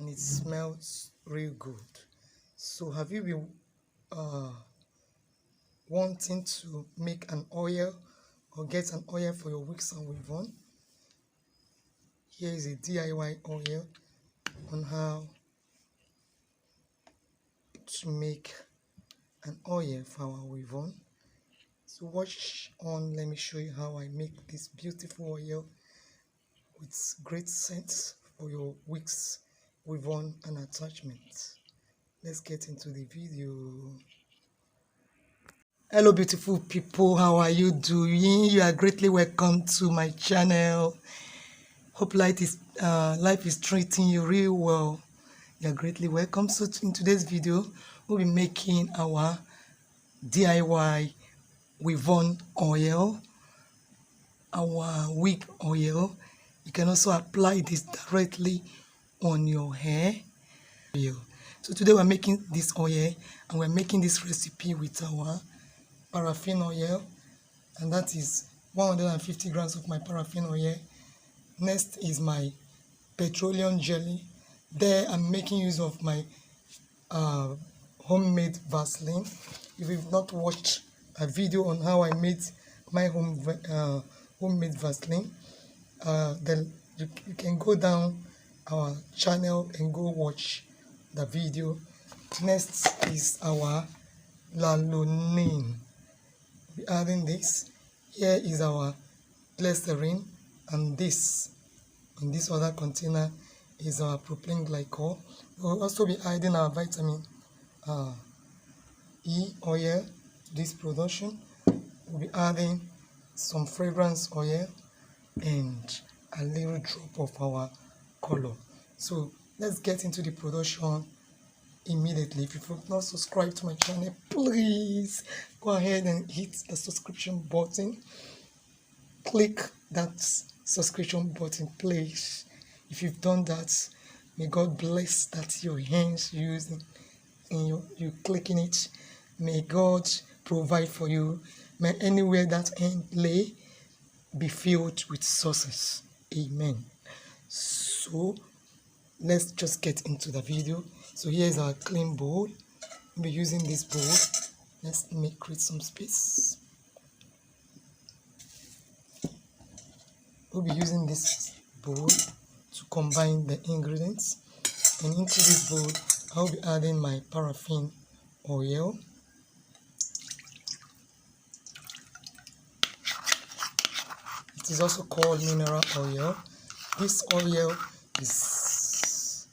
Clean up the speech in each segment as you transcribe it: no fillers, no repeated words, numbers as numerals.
and it smells real good. So have you been wanting to make an oil or get an oil for your wigs and weave-on? Here is a DIY oil on how to make an oil for our weave-on. So watch on, let me show you how I make this beautiful oil with great scents for your wigs, weave-on and attachments. Let's get into the video. Hello beautiful people, how are you doing? You are greatly welcome to my channel. Hope life is treating you real well. You are greatly welcome. So in today's video, we'll be making our DIY weave-on oil, our wig oil. You can also apply this directly on your hair. So today we're making this oil, and we're making this recipe with our paraffin oil, and that is 150 grams of my paraffin oil. Next is my petroleum jelly. There I'm making use of my homemade Vaseline. If you've not watched a video on how I made my homemade Vaseline, then you can go down our channel and go watch the video. Next is our lanolin. We'll be adding this. Here is our glycerin, and this in this other container is our propylene glycol. We'll also be adding our vitamin E oil to this production. We'll be adding some fragrance oil and a little drop of our color. So let's get into the production immediately. If you've not subscribed to my channel, please go ahead and hit the subscription button. Click that subscription button, please. If you've done that, may God bless that your hands using and you clicking it. May God provide for you. May anywhere that hand lay be filled with sources. Amen. So let's just get into the video. So here's our clean bowl. We'll be using this bowl. Let's create some space. We'll be using this bowl to combine the ingredients, and into this bowl I'll be adding my paraffin oil. It is also called mineral oil. This oil is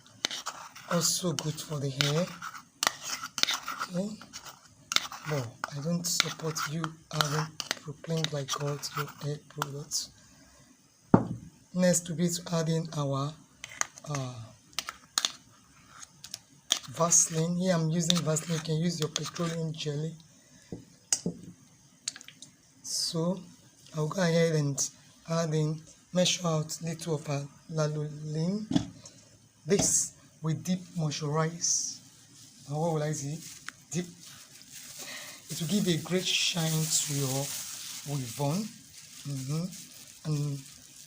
also good for the hair. Okay, but I don't support you adding propylene glycol to your hair products. Next, we'll be adding our Vaseline. Here I'm using Vaseline. You can use your petroleum jelly. So I'll go ahead and measure out little of our lanolin. This will deep moisturize. Now what will I say? Deep. It will give a great shine to your weave-on, and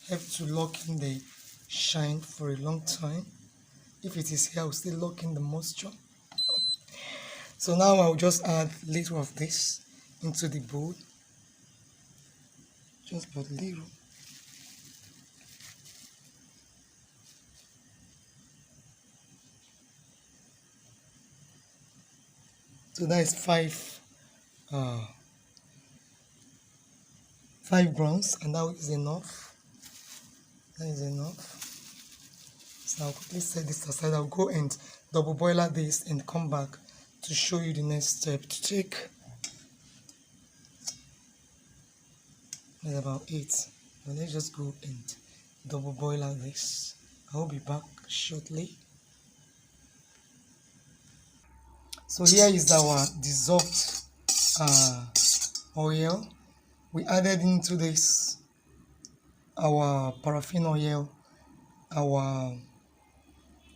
help to lock in the shine for a long time. If it is here, I'll still lock in the moisture. So now I'll just add a little of this into the bowl. Just but little. So that is 5 grams, and that is enough. That is enough. So I'll quickly set this aside. I'll go and double boiler this and come back to show you the next step to take. That's about 8. Now let's just go and double boiler this. I'll be back shortly. So here is our dissolved oil. We added into this our paraffin oil, our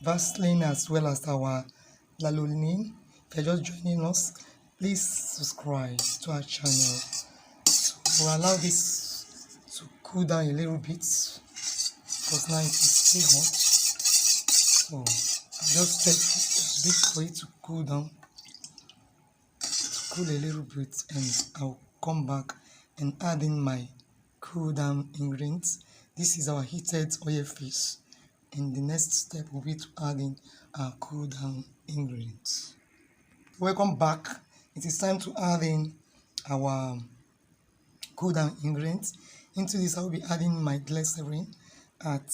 Vaseline, as well as our lanolin. If you're just joining us, please subscribe to our channel. So we'll allow this to cool down a little bit because now it is still hot. So Just take a bit for it to cool down, cool a little bit, and I'll come back and add in my cool down ingredients. This is our heated oil fish, and the next step will be to add in our cool down ingredients. Welcome back. It is time to add in our cool down ingredients. Into this I will be adding my glycerin at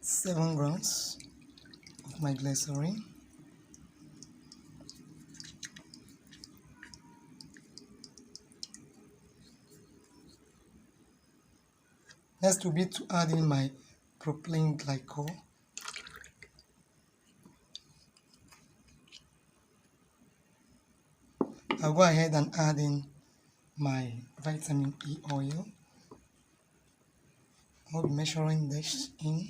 7 grams of my glycerin. Next will be to add in my propylene glycol. I'll go ahead and add in my vitamin E oil. I'll be measuring this in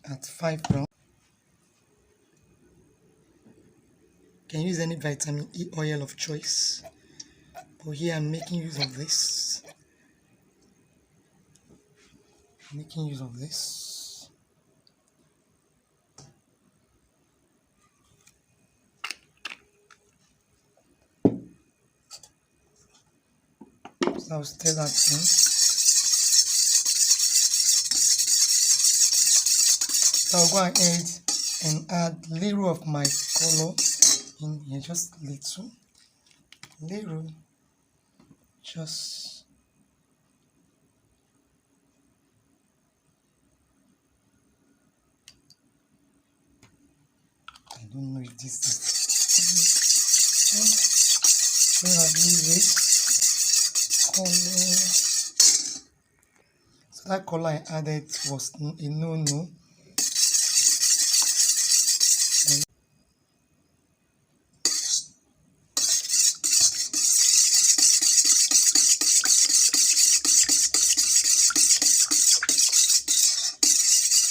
at 5 grams. You can use any vitamin E oil of choice, but here I'm making use of this. So I'll stir that in. So I'll go ahead and add little of my color in here, just little, just I don't know if this is where have you it color. So that color I added was a no.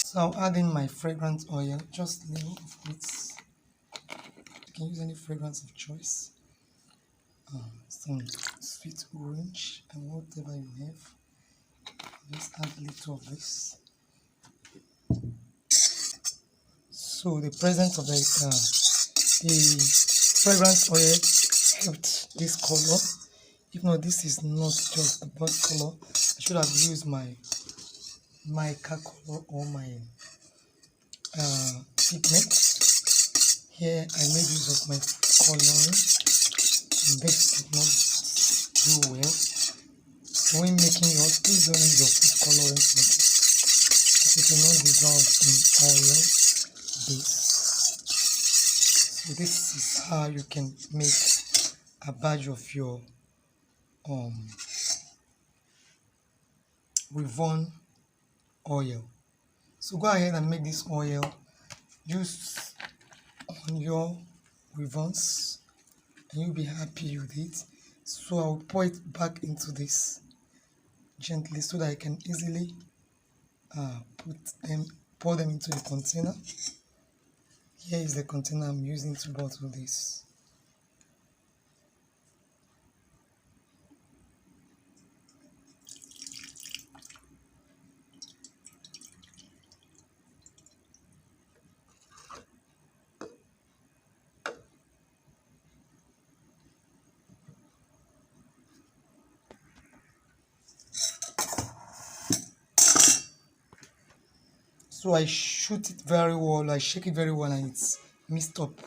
So I'll add in my fragrance oil, just little of it. You can use any fragrance of choice. Some sweet orange and whatever you have. Just add a little of this. So the presence of the fragrance oil helped this color. If not, this is not just the best color. I should have used my mica color or my pigment. Here I made use of my coloring. This did not do well. So when making yours, please don't use your food coloring for this. It will not dissolve in oil base. So this is how you can make a badge of your Weavon oil. So go ahead and make this oil. Use on your Weavons and you'll be happy with it. So I'll pour it back into this gently so that I can easily pour them into the container. Here is the container I'm using to bottle this. So I shoot it very well, I shake it very well, and it's mixed up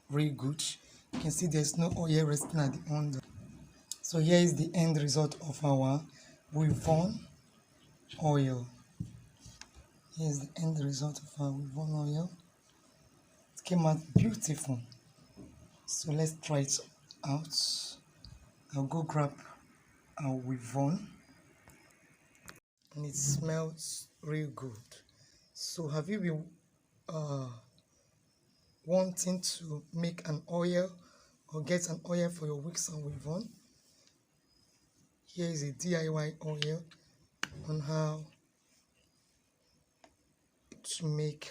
really good. You can see there's no oil resting at the under. So here is the end result of our Weavon oil. Here's the end result of our Weavon oil. It came out beautiful. So let's try it out. I'll go grab our Weavon. And it smells real good. So have you been wanting to make an oil or get an oil for your wigs and Weavon? Here is a DIY oil on how to make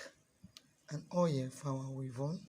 an oil for our Weavon.